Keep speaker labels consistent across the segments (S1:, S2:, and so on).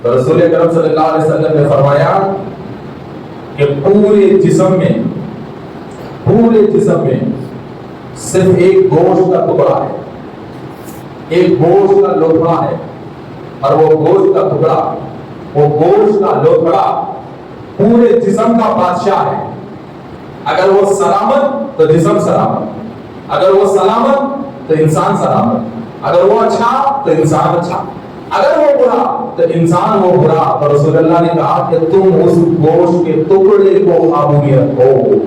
S1: تو رسول اکرم صلی اللہ علیہ وسلم نے فرمایا کہ پورے جسم میں صرف ایک گوشت کا ٹکڑا ہے، ایک گوشت کا لوتھڑا ہے، اور وہ گوشت کا ٹکڑا، وہ گوشت کا لوتھڑا پورے جسم کا بادشاہ ہے۔ اگر وہ سلامت تو جسم سلامت، اگر وہ سلامت تو انسان سلامت، اگر وہ اچھا تو انسان اچھا، اگر وہ برا تو انسان وہ برا۔ تو رسول اللہ نے کہا کہ تم اس گوشت کے ٹکڑے کو قابو میں رکھو،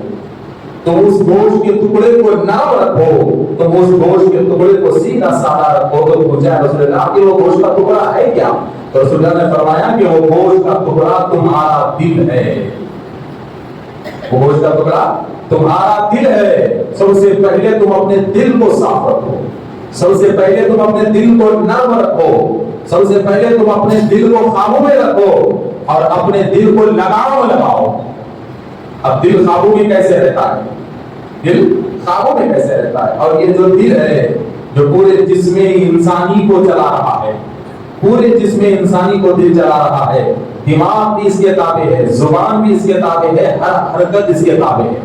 S1: تم اس گوشت کے ٹکڑے کو نرم رکھو، تم اس گوشت کے ٹکڑے کو سیدھا سادہ رکھو۔ تو پوچھا رسول اللہ کہ وہ گوشت کا ٹکڑا ہے کیا؟ تو رسول اللہ نے فرمایا کہ وہ گوشت کا ٹکڑا تمہارا دل ہے، وہ گوشت کا ٹکڑا تمہارا دل ہے۔ سب سے پہلے تم اپنے دل کو صاف رکھو، سب سے پہلے تم اپنے دل کو نرم رکھو، سب سے پہلے تم اپنے دل کو قابو میں رکھو اور اپنے دل کو لگاؤ۔ اب دل قابو میں کیسے رہتا ہے؟ دل قابو میں کیسے رہتا ہے؟ اور یہ جو دل ہے جو پورے جسم انسانی کو چلا رہا ہے، پورے جسم انسانی کو دل چلا رہا ہے، دماغ بھی اس کے تابع ہے، زبان بھی اس کے تابع ہے، ہر حرکت اس کے تابع ہے۔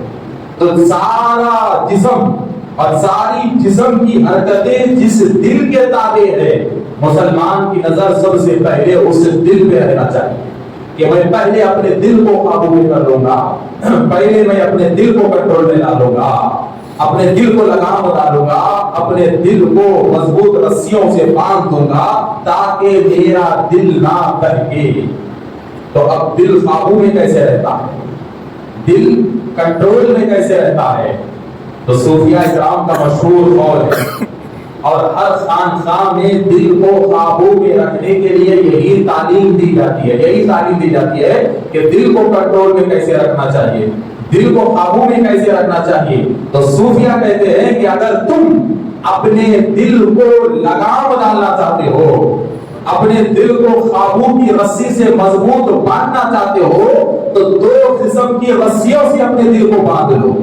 S1: تو سارا جسم اور ساری جسم کی حرکتیں جس دل کے تابع ہے، مسلمان کی نظر سب سے پہلے اس دل پہ رہنا چاہیے کہ میں پہلے اپنے دل کو قابو میں کر لوں گا، پہلے میں اپنے دل کو کنٹرول میں ڈالوں گا، اپنے دل کو لگام ڈالوں گا، اپنے دل کو مضبوط رسیوں سے باندھ دوں گا تاکہ میرا دل نہ بہکے۔ تو اب دل قابو میں کیسے رہتا ہے؟ دل کنٹرول میں کیسے رہتا ہے؟ تو صوفیہ کرام کا مشہور قول ہے، اور ہر خانقاہ میں دل کو قابو میں رکھنے کے لیے یہی تعلیم دی جاتی ہے کہ دل کو کنٹرول میں کیسے رکھنا چاہیے، دل کو قابو میں کیسے رکھنا چاہیے۔ تو صوفیہ کہتے ہیں کہ اگر تم اپنے دل کو لگام ڈالنا چاہتے ہو، اپنے دل کو قابو کی رسی سے مضبوط باندھنا چاہتے ہو، تو دو قسم کی رسیوں سے اپنے دل کو باندھ لو،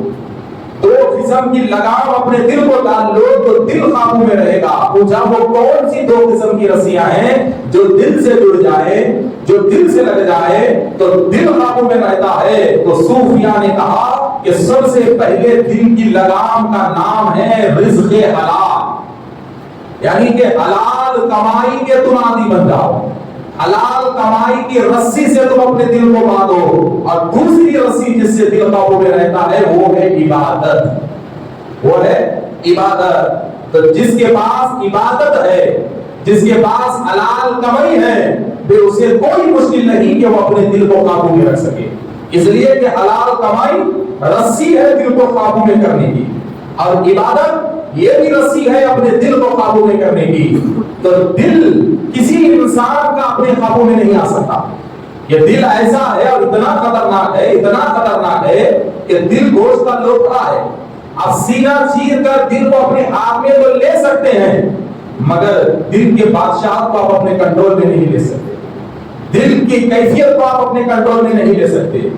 S1: دو قسم کی لگام اپنے دل کو ڈال لو تو دل قابو میں رہے گا۔ پوچھا وہ کون سی دو قسم کی رسیاں ہیں؟ جو دل سے جڑ جائے، جو دل سے لگ جائے تو دل قابو میں رہتا ہے۔ تو صوفیہ نے کہا کہ سب سے پہلے دل کی لگام کا نام ہے رزق حلال، یعنی کہ حلال کمائی کے تم عادی بن جاؤ، حلال کمائی کی رسی سے تم اپنے دل کو باندھو۔ اور دوسری رسی جس سے دل قابو میں رہتا ہے وہ ہے عبادت، وہ ہے عبادت۔ تو جس کے پاس عبادت ہے، جس کے پاس حلال کمائی ہے، پھر اسے کوئی مشکل نہیں کہ وہ اپنے دل کو قابو میں رکھ سکے، اس لیے کہ حلال کمائی رسی ہے دل کو قابو میں کرنے کی، اور عبادت یہ بھی رسی ہے اپنے دل کو قابو میں کرنے کی۔ تو دل کسی انسان کا اپنے قابو میں نہیں آ سکتا۔ یہ دل ایسا ہے اور اتنا خطرناک ہے کہ دل گوشت کا لوتھڑا ہے۔ آپ سینہ چیر کر دل کو اپنے ہاتھ میں تو لے سکتے ہیں، مگر دل کے بادشاہ کو آپ اپنے کنٹرول میں نہیں لے سکتے، دل کی کیفیت کو آپ اپنے کنٹرول میں نہیں لے سکتے،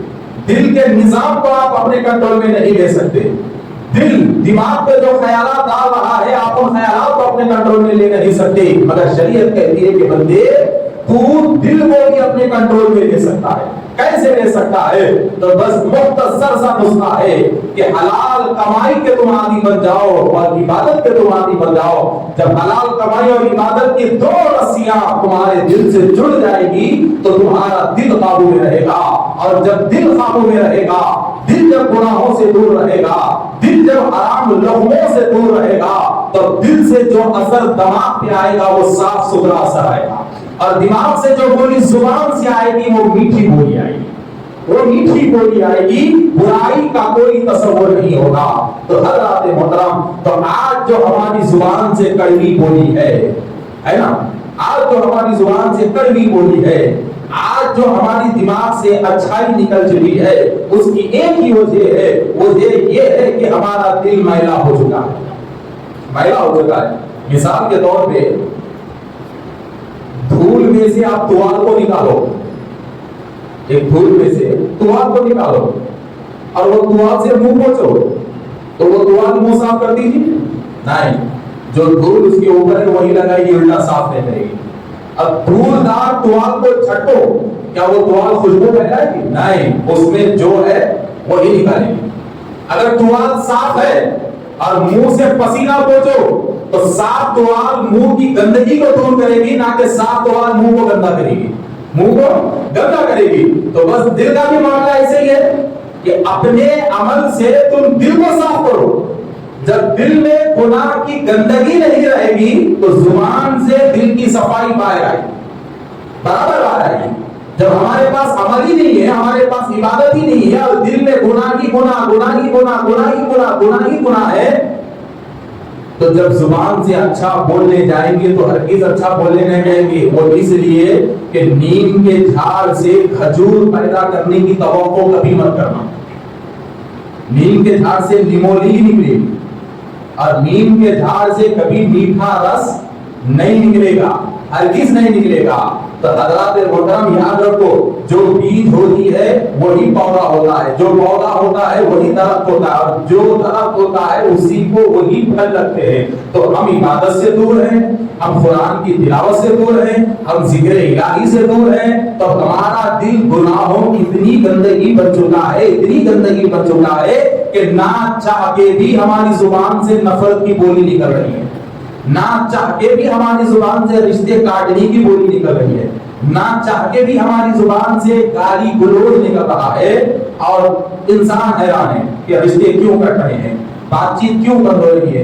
S1: دل کے نظام کو آپ اپنے کنٹرول میں نہیں لے سکتے۔ دل دماغ پہ جو خیالات ڈال رہا ہے آپ ان خیالات کو اپنے کنٹرول میں لے نہیں سکتے، مگر شریعت کہتی ہے کہ بندے تو دل کو بھی اپنے کنٹرول میں لے سکتا ہے۔ کیسے لے سکتا ہے؟ تو بس مختصر سا نسخہ ہے کہ حلال کمائی کے تم عادی بن جاؤ اور عبادت کے تم عادی بن جاؤ۔ جب حلال کمائی اور عبادت کی دو رسیاں تمہارے دل سے جڑ جائے گی تو تمہارا دل قابو میں رہے گا، اور جب دل قابو میں رہے گا، دل جب گناہوں سے دور رہے گا، دل جب حرام لقموں سے دور رہے گا، تو دل سے جو اثر دماغ پہ آئے گا وہ صاف ستھرا اثر آئے گا، اور دماغ سے جو بولی زبان سے آئے گی وہ میٹھی بولی آئے گی، وہ میٹھی بولی آئے گی، برائی کا کوئی تصور نہیں ہوگا۔ تو حضرات محترم، تو آج جو ہماری زبان سے کڑوی بولی ہے نا، آج جو ہماری زبان سے کڑوی بولی ہے، آج جو ہماری دماغ سے اچھائی نکل چکی ہے، اس کی ایک ہی وجہ ہے، وجہ یہ ہے کہ ہمارا دل میلا ہو چکا ہے۔ مثال کے طور پہ دھول میں سے آپ توال کو نکالو، ایک دھول میں سے توال کو نکالو اور وہ توال سے منہ پوچھو تو وہ توال منہ صاف کر دیجیے؟ نہیں، جو دھول اس کے اوپر ہے وہی لگائے گی، الٹا صاف نہیں کرے گی۔ اب دھولدار ٹوال کو چھٹو، کیا وہ ٹوال خوشبو پھیلائے گی؟ نہیں، اس میں جو ہے وہی نکالے گی۔ اگر ٹوال صاف ہے اور منہ سے پسینہ پوچھو تو صاف ٹوال منہ کی گندگی کو دور کرے گی، نہ کہ صاف ٹوال منہ کو گندا کرے گی، منہ کو گندا کرے گی۔ تو بس دل کا بھی معاملہ ایسے ہی ہے کہ اپنے عمل سے تم دل کو صاف کرو۔ جب دل میں گناہ کی گندگی نہیں رہے گی تو زبان سے دل کی صفائی باہر آئے گی، برابر باہر آئے گی۔ جب ہمارے پاس عمل ہی نہیں ہے، ہمارے پاس عبادت ہی نہیں ہے، اور دل میں گناہ کی گناہ، گناہ کی گناہ، گناہ کی گناہ، گناہ کی گناہ ہے، تو جب زبان سے اچھا بولنے جائیں گے تو ہرگز اچھا بولنے نہیں جائیں گے۔ وہ اس لیے کہ نیم کے جھاڑ سے کھجور پیدا کرنے کی توقع کبھی مت کرنا۔ نیم کے جھاڑ سے لیمولی ہی نکلے گی، اور نیم کے جھاڑ سے کبھی میٹھا رس نہیں نکلے گا، ہرگز نہیں نکلے گا۔ تو حضرات محترم یاد رکھو، جو بیج ہوتی ہے وہی پودا ہوتا ہے، جو پودا ہوتا ہے وہی درخت ہوتا ہے، اور جو درخت ہوتا ہے اسی کو وہی پھل لگتے ہیں۔ تو ہم عبادت سے دور ہیں، ہم قرآن کی تلاوت سے دور ہیں، ہم ذکر الہی سے دور ہیں، تو ہمارا دل گناہوں کی اتنی گندگی بن چکا ہے، اتنی گندگی بن چکا ہے کہ نہ چاہ کے بھی ہماری زبان سے نفرت کی بولی نکل رہی ہے، نہ چاہ کے بھی ہماری زبان سے رشتے کاٹنے کی بولی نکل رہی ہے، نہ چاہ کے بھی ہماری زبان سے گالی گلوچ نکل رہا ہے، اور انسان حیران ہے کہ رشتے کیوں کٹ رہے ہیں، بات چیت کیوں بند ہو رہی ہے۔